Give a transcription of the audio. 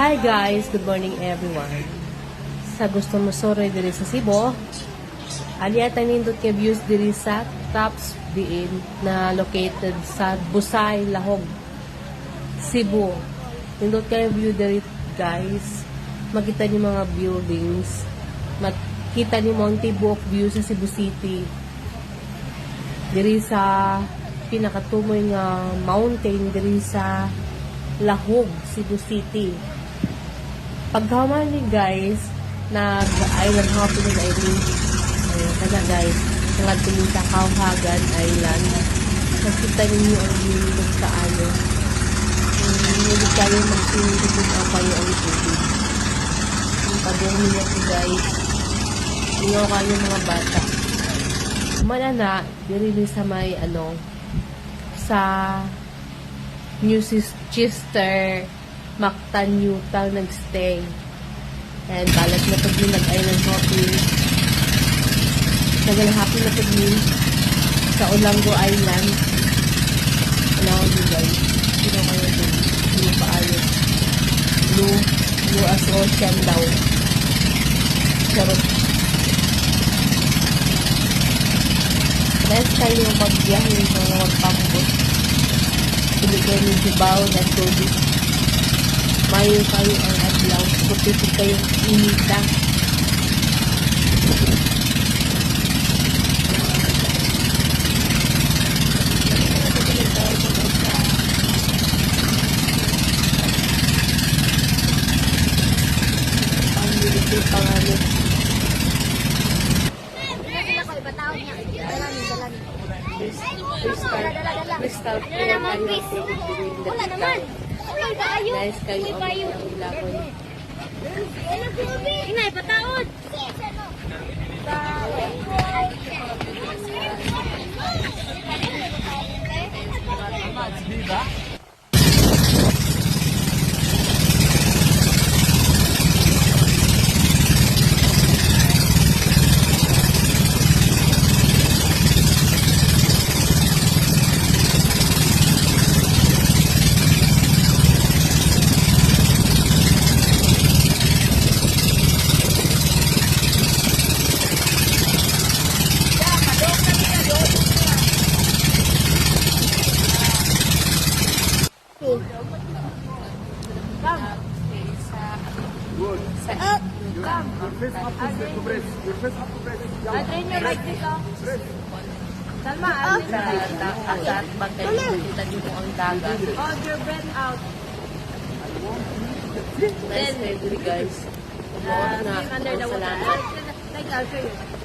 Hi guys, good morning everyone. Sa gusto mo sore diri sa Cebu, aliata nindot nga views diri sa Tops diin na located sa Busay, Lahog, Cebu. Nindot kayo view diri guys. Makita niyo mga buildings. Makita niyo Monte Buok view sa Cebu City. Diri sa pinakatumoy nga mountain diri sa Lahog, Cebu City. Pagkaman ni guys, nag-island hopping na ito. Ayun, kada guys, nagtuloy sa Kauhagan Island. Nakita ninyo ang unit sa ano. Hindi kayo magsinitipid ang kayo ang tubig. Yung pagong ninyo po guys, ninyo kayo mga bata. Manana, diri sa may ano, sa New Chester, Mactan, Utah, nagstay. And balat na pag yung nag-island hopping. Nagalahapin na pag yung sa Olango Island. Ano yun guys? Sino kayo din? Blue paano? Blue as ocean daw. Charot. Next tayo magbiyahe ng mga magpambot. Tuloy ni Jibao na tubig. Mayo kayo ang adlaw. Putipid kayong inita. Ang nilipid pangalit. Crystal. Wala naman. Guys, kayo ang ilakoy. Inay, pataod. Your face up to breast. Your face up to breast. I train you like this, oh. Salma, At pagkakita nyo po ang dagat. hold your breath out. Nice memory guys. Swim under the water. Like, I'll show you.